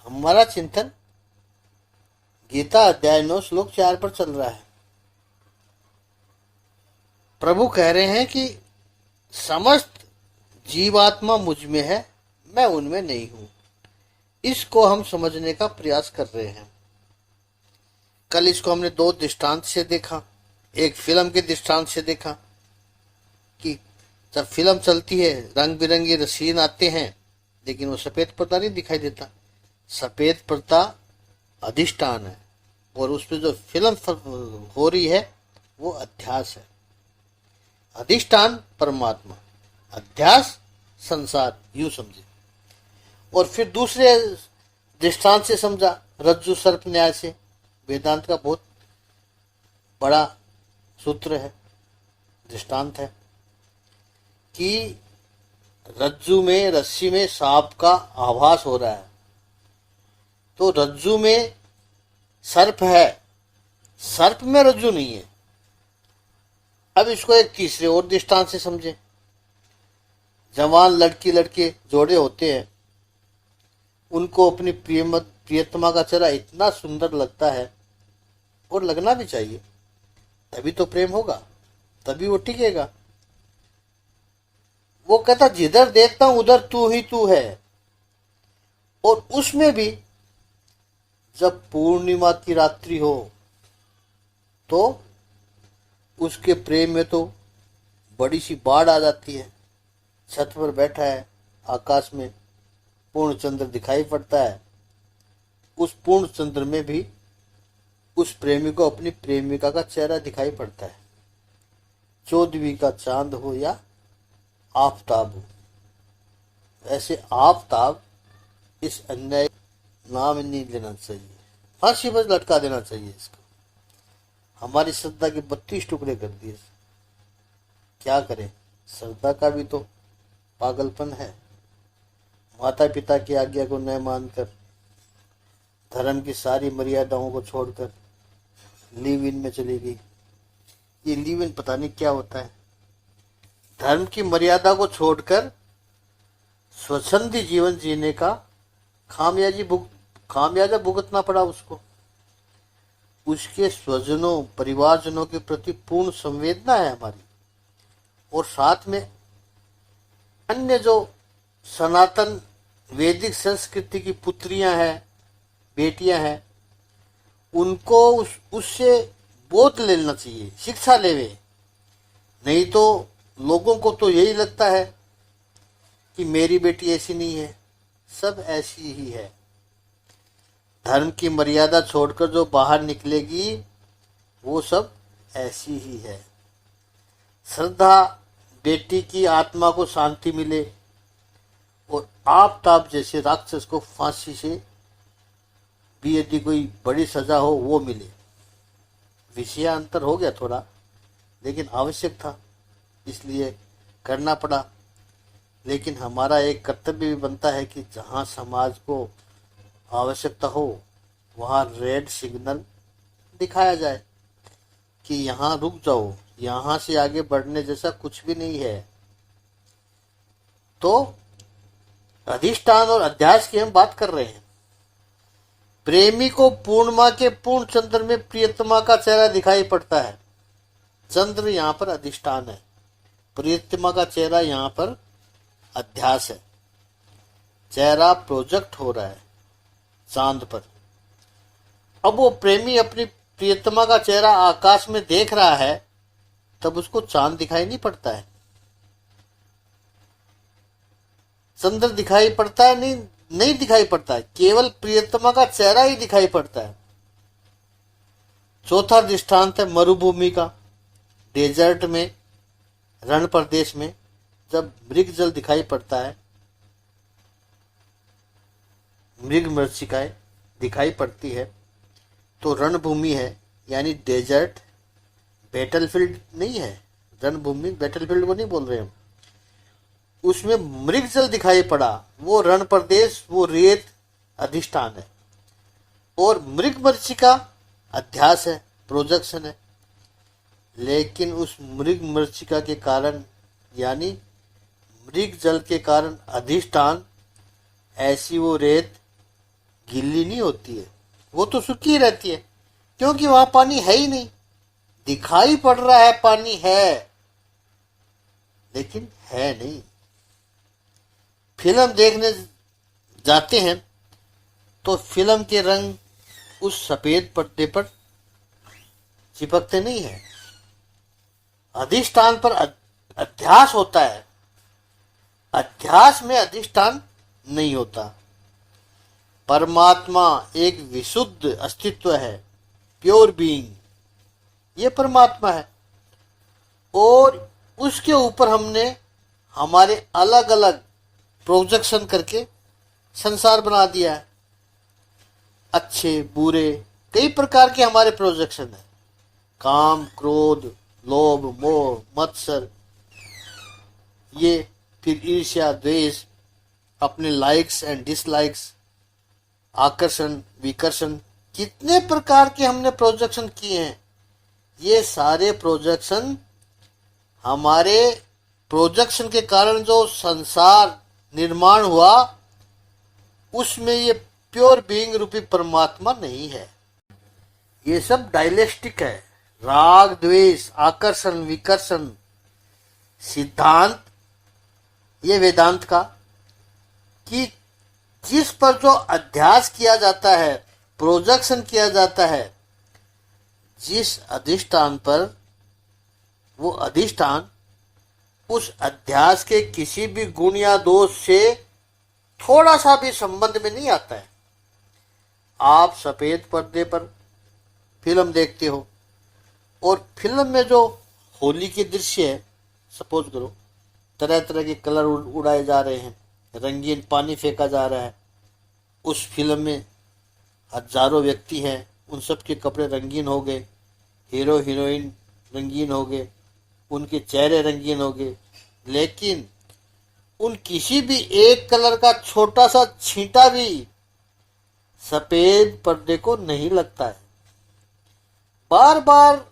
हमारा चिंतन गीता अध्याय 9 श्लोक 4 पर चल रहा है। प्रभु कह रहे हैं कि समस्त जीवात्मा मुझ में है, मैं उनमें नहीं हूं। इसको हम समझने का प्रयास कर रहे हैं। कल इसको हमने दो दृष्टांत से देखा। एक फिल्म के दृष्टांत से देखा कि जब फिल्म चलती है रंग बिरंगे सीन आते हैं, लेकिन वो सफेद पर्दा नहीं दिखाई देता। सफेद पर्दा अधिष्ठान है और उसमें जो फिल्म हो रही है वो अध्यास है। अधिष्ठान परमात्मा, अध्यास संसार, यूं समझे। और फिर दूसरे दृष्टांत से समझा, रज्जु सर्प न्याय से। वेदांत का बहुत बड़ा सूत्र है, दृष्टांत है कि रज्जु में, रस्सी में सांप का आभास हो रहा है, तो रज्जु में सर्प है, सर्प में रज्जु नहीं है। अब इसको एक तीसरे और दृष्टांत से समझे। जवान लड़की लड़के जोड़े होते हैं, उनको अपनी प्रियतमा का चेहरा इतना सुंदर लगता है, और लगना भी चाहिए, तभी तो प्रेम होगा, तभी वो टिकेगा। वो कहता जिधर देखता हूं उधर तू ही तू है। और उसमें भी जब पूर्णिमा की रात्रि हो तो उसके प्रेम में तो बड़ी सी बाढ़ आ जाती है। छत पर बैठा है, आकाश में पूर्ण चंद्र दिखाई पड़ता है। उस पूर्ण चंद्र में भी उस प्रेमी को अपनी प्रेमिका का चेहरा दिखाई पड़ता है। 14वीं का चांद हो या आफताब हो। ऐसे आफताब इस अन्याय नाम नहीं लेना चाहिए, फांसी पर लटका देना चाहिए इसको। हमारी श्रद्धा के 32 टुकड़े कर दिए। क्या करें, श्रद्धा का भी तो पागलपन है। माता पिता की आज्ञा को न मानकर, धर्म की सारी मर्यादाओं को छोड़कर लिव इन में चली गई। ये लिव इन पता नहीं क्या होता है। धर्म की मर्यादा को छोड़कर स्वच्छंदी जीवन जीने का खामियाजा भुगतना पड़ा उसको। उसके स्वजनों, परिवारजनों के प्रति पूर्ण संवेदना है हमारी, और साथ में अन्य जो सनातन वैदिक संस्कृति की पुत्रियां हैं, बेटियां हैं, उनको उससे बोध लेना चाहिए, शिक्षा लेवे। नहीं तो लोगों को तो यही लगता है कि मेरी बेटी ऐसी नहीं है, सब ऐसी ही है। धर्म की मर्यादा छोड़कर जो बाहर निकलेगी वो सब ऐसी ही है। श्रद्धा बेटी की आत्मा को शांति मिले, और आफताब जैसे राक्षस को फांसी से भी यदि कोई बड़ी सजा हो वो मिले। विषयांतर हो गया थोड़ा, लेकिन आवश्यक था, इसलिए करना पड़ा। लेकिन हमारा एक कर्तव्य भी बनता है कि जहाँ समाज को आवश्यकता हो वहाँ रेड सिग्नल दिखाया जाए कि यहाँ रुक जाओ, यहाँ से आगे बढ़ने जैसा कुछ भी नहीं है। तो अधिष्ठान और अध्यास की हम बात कर रहे हैं। प्रेमी को पूर्णिमा के पूर्ण चंद्र में प्रियतमा का चेहरा दिखाई पड़ता है। चंद्र यहाँ पर अधिष्ठान है, प्रियतमा का चेहरा यहाँ पर अध्यास है। चेहरा प्रोजेक्ट हो रहा है चांद पर। अब वो प्रेमी अपनी प्रियतमा का चेहरा आकाश में देख रहा है, तब उसको चांद दिखाई नहीं पड़ता है, चंद्र दिखाई पड़ता है नहीं दिखाई पड़ता है, केवल प्रियतमा का चेहरा ही दिखाई पड़ता है। चौथा दृष्टांत है मरुभूमि का। डेजर्ट में, रण प्रदेश में जब मृग जल दिखाई पड़ता है, मृग मरीचिकाएं दिखाई पड़ती है, तो रणभूमि है, यानी डेजर्ट। बैटलफील्ड नहीं है, रणभूमि बैटलफील्ड को नहीं बोल रहे हम। उसमें मृग जल दिखाई पड़ा, वो रण प्रदेश, वो रेत अधिष्ठान है। और मृग मरीचिका अध्यास है, प्रोजेक्शन है। लेकिन उस मृग मरीचिका के कारण, यानी मृग जल के कारण अधिष्ठान, ऐसी वो रेत गीली नहीं होती है, वो तो सूखी रहती है, क्योंकि वहां पानी है ही नहीं। दिखाई पड़ रहा है पानी है, लेकिन है नहीं। फिल्म देखने जाते हैं तो फिल्म के रंग उस सफेद पर्दे पर चिपकते नहीं है। अधिष्ठान पर अध्यास होता है, अध्यास में अधिष्ठान नहीं होता। परमात्मा एक विशुद्ध अस्तित्व है, प्योर बीइंग, ये परमात्मा है। और उसके ऊपर हमने हमारे अलग अलग प्रोजेक्शन करके संसार बना दिया है। अच्छे बुरे कई प्रकार के हमारे प्रोजेक्शन है। काम, क्रोध, लोभ, मोह, मत्सर, ये फिर ईर्ष्या, द्वेष, अपने लाइक्स एंड डिसलाइक्स, आकर्षण, विकर्षण, कितने प्रकार के हमने प्रोजेक्शन किए हैं। ये सारे प्रोजेक्शन, हमारे प्रोजेक्शन के कारण जो संसार निर्माण हुआ, उसमें ये प्योर बीइंग रूपी परमात्मा नहीं है। ये सब डायलेक्टिक है। राग, द्वेष, आकर्षण, विकर्षण, सिद्धांत ये वेदांत का, कि जिस पर जो अध्यास किया जाता है, प्रोजेक्शन किया जाता है, जिस अधिष्ठान पर, वो अधिष्ठान उस अध्यास के किसी भी गुण या दोष से थोड़ा सा भी संबंध में नहीं आता है। आप सफेद पर्दे पर फिल्म देखते हो और फिल्म में जो होली के दृश्य है, सपोज करो, तरह तरह के कलर उड़ाए जा रहे हैं, रंगीन पानी फेंका जा रहा है। उस फिल्म में हजारों व्यक्ति हैं, उन सब के कपड़े रंगीन हो गए, हीरो हीरोइन रंगीन हो गए, उनके चेहरे रंगीन हो गए, लेकिन उन किसी भी एक कलर का छोटा सा छींटा भी सफेद पर्दे को नहीं लगता है। बार बार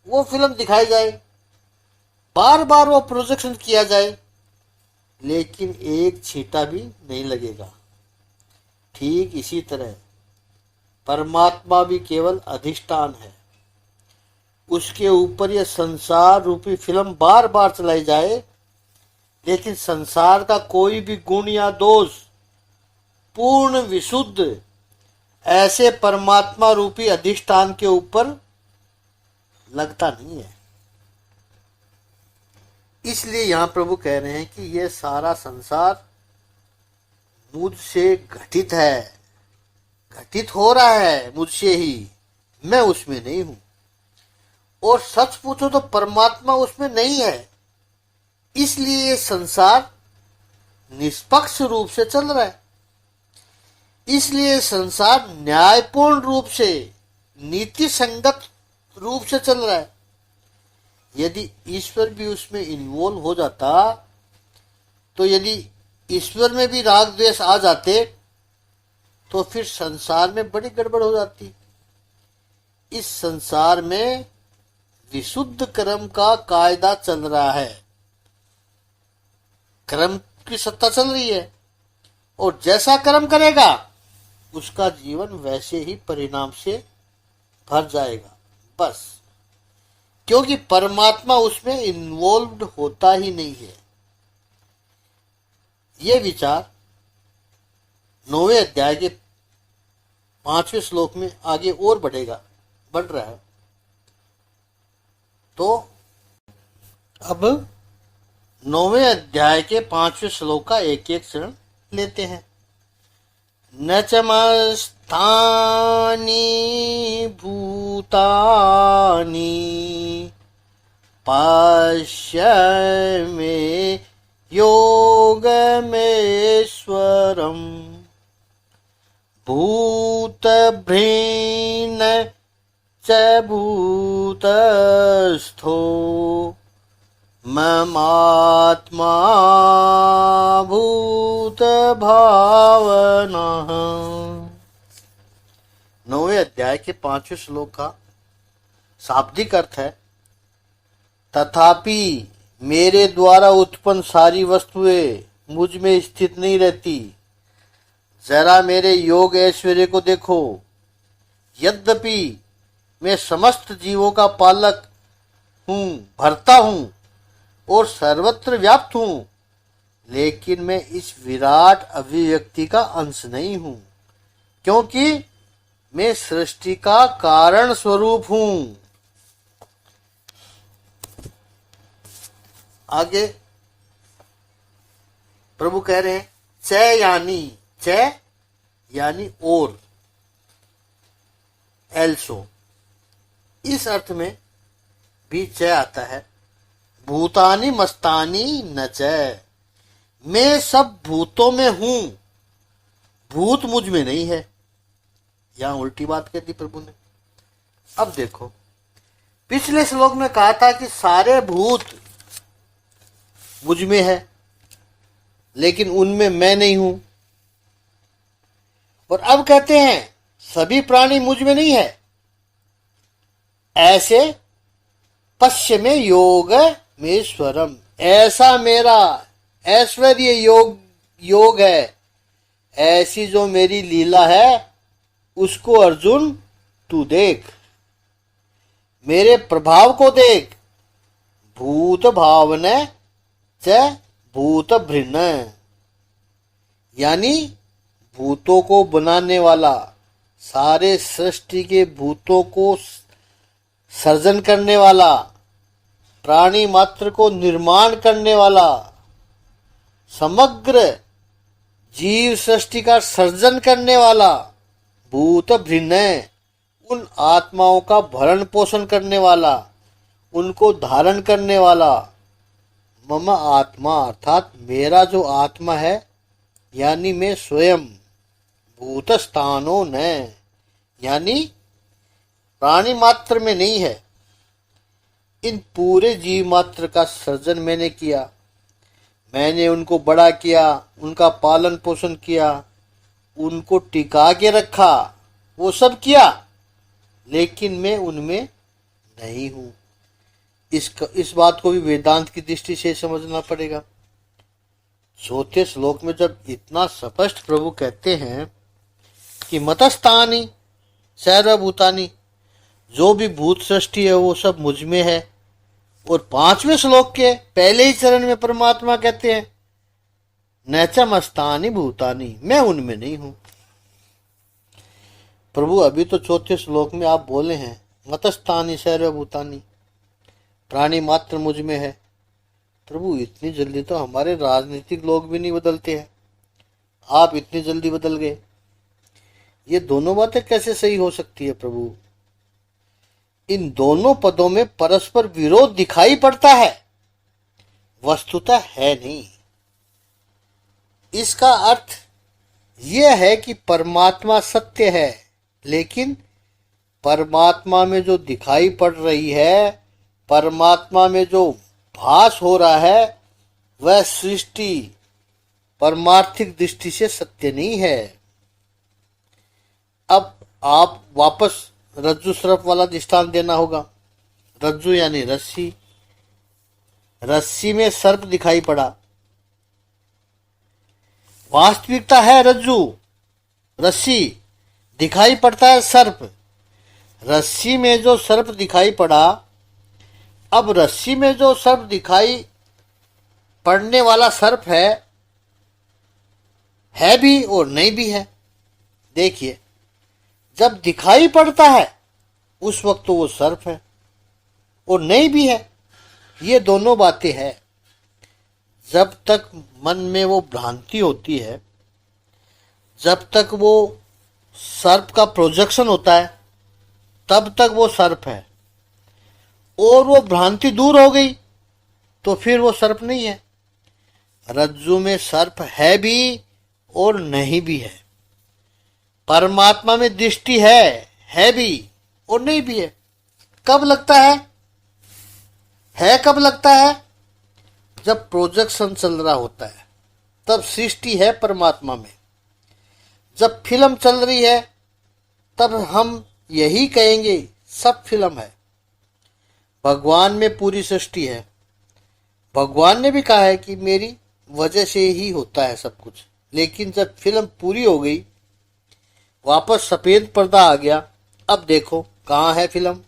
वो फिल्म दिखाई जाए, बार बार वो प्रोजेक्शन किया जाए, लेकिन एक छींटा भी नहीं लगेगा। ठीक इसी तरह परमात्मा भी केवल अधिष्ठान है। उसके ऊपर यह संसार रूपी फिल्म बार बार चलाई जाए, लेकिन संसार का कोई भी गुण या दोष पूर्ण विशुद्ध ऐसे परमात्मा रूपी अधिष्ठान के ऊपर लगता नहीं है। इसलिए यहां प्रभु कह रहे हैं कि यह सारा संसार मुझसे घटित है, घटित हो रहा है मुझसे ही, मैं उसमें नहीं हूं। और सच पूछो तो परमात्मा उसमें नहीं है, इसलिए ये संसार निष्पक्ष रूप से चल रहा है। इसलिए संसार न्यायपूर्ण रूप से, नीति संगत रूप से चल रहा है। यदि ईश्वर भी उसमें इन्वॉल्व हो जाता, तो यदि ईश्वर में भी राग द्वेष आ जाते, तो फिर संसार में बड़ी गड़बड़ हो जाती। इस संसार में विशुद्ध कर्म का कायदा चल रहा है, कर्म की सत्ता चल रही है, और जैसा कर्म करेगा उसका जीवन वैसे ही परिणाम से भर जाएगा, बस। क्योंकि परमात्मा उसमें इन्वॉल्व्ड होता ही नहीं है। ये विचार 9वें अध्याय के 5वें श्लोक में आगे और बढ़ रहा है। तो अब 9वें अध्याय के 5वें श्लोक का एक एक चरण लेते हैं। न चमस्तानि भूतानि पश्य मे योगमेश्वरम् भूतभृन्न च भूतस्थो ममात्मा भूत भावना। 9वें अध्याय के 5वें श्लोक का शाब्दिक अर्थ है, तथापि मेरे द्वारा उत्पन्न सारी वस्तुएं मुझ में स्थित नहीं रहती। जरा मेरे योग ऐश्वर्य को देखो। यद्यपि मैं समस्त जीवों का पालक हूँ, भरता हूँ और सर्वत्र व्याप्त हूँ, लेकिन मैं इस विराट अभिव्यक्ति का अंश नहीं हूँ, क्योंकि मैं सृष्टि का कारण स्वरूप हूँ। आगे प्रभु कह रहे हैं च यानी और, एल्सो, इस अर्थ में भी च आता है। भूतानि मस्तानि न च, मैं सब भूतों में हूं, भूत मुझ में नहीं है। यहां उल्टी बात कह दी प्रभु ने। अब देखो, पिछले श्लोक में कहा था कि सारे भूत मुझ में है, लेकिन उनमें मैं नहीं हूं। और अब कहते हैं सभी प्राणी मुझ में नहीं है। ऐसे पश्य में योग में स्वरम, ऐसा मेरा ऐश्वर्य योग है, ऐसी जो मेरी लीला है उसको अर्जुन तू देख, मेरे प्रभाव को देख। भूत भावने च भूत भृन, यानी भूतों को बनाने वाला, सारे सृष्टि के भूतों को सर्जन करने वाला, प्राणी मात्र को निर्माण करने वाला, समग्र जीव सृष्टि का सर्जन करने वाला भूत भृन्य, उन आत्माओं का भरण पोषण करने वाला, उनको धारण करने वाला। मम आत्मा, अर्थात मेरा जो आत्मा है, यानी मैं स्वयं, भूत स्थानो न, यानी प्राणी मात्र में नहीं है। इन पूरे जीव मात्र का सर्जन मैंने किया, मैंने उनको बड़ा किया, उनका पालन पोषण किया, उनको टिका के रखा, वो सब किया, लेकिन मैं उनमें नहीं हूं। इस बात को भी वेदांत की दृष्टि से समझना पड़ेगा। चौथे श्लोक में जब इतना स्पष्ट प्रभु कहते हैं कि मतस्थानी सर्वभूतानि, जो भी भूत सृष्टि है वो सब मुझ में है, और 5वें श्लोक के पहले ही चरण में परमात्मा कहते हैं नैचमस्तानि भूतानि, मैं उनमें नहीं हूं। प्रभु अभी तो चौथे श्लोक में आप बोले हैं मतस्थानी सर्वभूतानि, प्राणी मात्र मुझ में है। प्रभु इतनी जल्दी तो हमारे राजनीतिक लोग भी नहीं बदलते हैं, आप इतनी जल्दी बदल गए। ये दोनों बातें कैसे सही हो सकती है प्रभु? इन दोनों पदों में परस्पर विरोध दिखाई पड़ता है, वस्तुतः है नहीं। इसका अर्थ यह है कि परमात्मा सत्य है, लेकिन परमात्मा में जो दिखाई पड़ रही है, परमात्मा में जो भास हो रहा है, वह सृष्टि परमार्थिक दृष्टि से सत्य नहीं है। अब आप वापस रज्जु सर्प वाला दृष्टांत देना होगा। रज्जु यानी रस्सी, रस्सी में सर्प दिखाई पड़ा, वास्तविकता है रज्जु, रस्सी दिखाई पड़ता है सर्प। रस्सी में जो सर्प दिखाई पड़ा, अब रस्सी में जो सर्प दिखाई पड़ने वाला सर्प है भी और नहीं भी है। देखिए, जब दिखाई पड़ता है उस वक्त तो वो सर्प है, और नहीं भी है। ये दोनों बातें हैं। जब तक मन में वो भ्रांति होती है, जब तक वो सर्प का प्रोजेक्शन होता है, तब तक वो सर्प है, और वो भ्रांति दूर हो गई तो फिर वो सर्प नहीं है। रज्जु में सर्प है भी और नहीं भी है। परमात्मा में दृष्टि है भी और नहीं भी है। कब लगता है कब लगता है? जब प्रोजेक्शन चल रहा होता है, तब सृष्टि है परमात्मा में। जब फिल्म चल रही है, तब हम यही कहेंगे सब फिल्म है। भगवान में पूरी सृष्टि है। भगवान ने भी कहा है कि मेरी वजह से ही होता है सब कुछ, लेकिन जब फिल्म पूरी हो गई, वापस सफेद पर्दा आ गया, अब देखो कहाँ है फिल्म।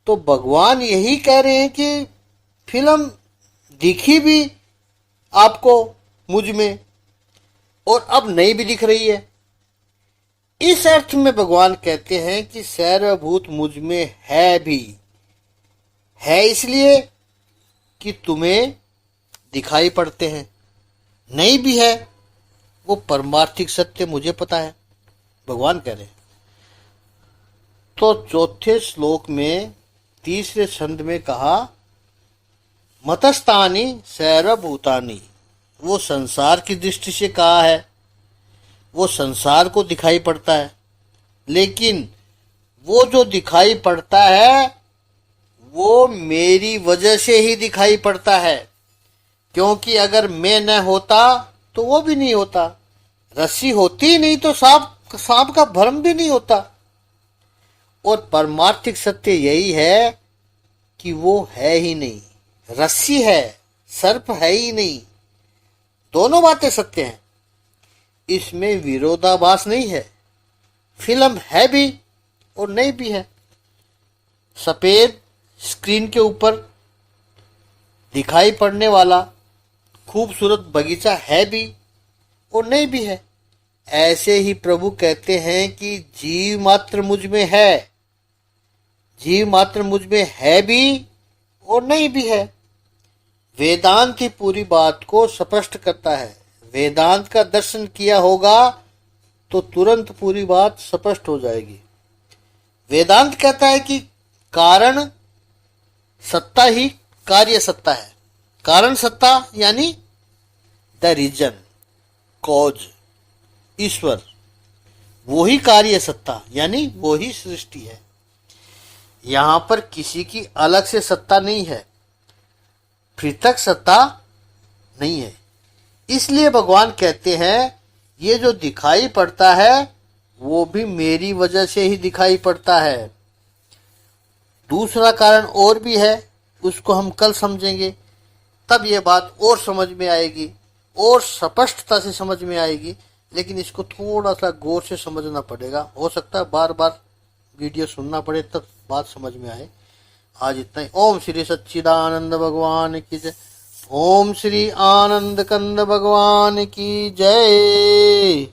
तो भगवान यही कह रहे हैं कि फिल्म दिखी भी आपको मुझ में और अब नहीं भी दिख रही है। इस अर्थ में भगवान कहते हैं कि सर्वभूत मुझ में है भी, है इसलिए कि तुम्हें दिखाई पड़ते हैं, नहीं भी है वो परमार्थिक सत्य मुझे पता है, भगवान कह रहे हैं। तो चौथे श्लोक में तीसरे छंद में कहा, मतस्तानी सर्वभूतानि, वो संसार की दृष्टि से कहा है, वो संसार को दिखाई पड़ता है, लेकिन वो जो दिखाई पड़ता है वो मेरी वजह से ही दिखाई पड़ता है, क्योंकि अगर मैं न होता तो वो भी नहीं होता। रस्सी होती ही नहीं तो सांप का भ्रम भी नहीं होता। और परमार्थिक सत्य यही है कि वो है ही नहीं, रस्सी है, सर्प है ही नहीं। दोनों बातें सत्य हैं, इसमें विरोधाभास नहीं है। फिल्म है भी और नहीं भी है। सफेद स्क्रीन के ऊपर दिखाई पड़ने वाला खूबसूरत बगीचा है भी और नहीं भी है। ऐसे ही प्रभु कहते हैं कि जीव मात्र मुझ में है, जीव मात्र मुझ में है भी और नहीं भी है। वेदांत ही पूरी बात को स्पष्ट करता है। वेदांत का दर्शन किया होगा तो तुरंत पूरी बात स्पष्ट हो जाएगी। वेदांत कहता है कि कारण सत्ता ही कार्य सत्ता है। कारण सत्ता यानी द रीजन, कॉज, ईश्वर, वो ही कार्य सत्ता यानी वो ही सृष्टि है। यहां पर किसी की अलग से सत्ता नहीं है, पृथक सत्ता नहीं है। इसलिए भगवान कहते हैं ये जो दिखाई पड़ता है वो भी मेरी वजह से ही दिखाई पड़ता है। दूसरा कारण और भी है, उसको हम कल समझेंगे, तब ये बात और समझ में आएगी और स्पष्टता से समझ में आएगी। लेकिन इसको थोड़ा सा गौर से समझना पड़ेगा। हो सकता है बार बार वीडियो सुनना पड़े तब बात समझ में आए। आज इतना ही। ओम श्री सच्चिदानंद भगवान की जय। ओम श्री आनंद कंद भगवान की जय।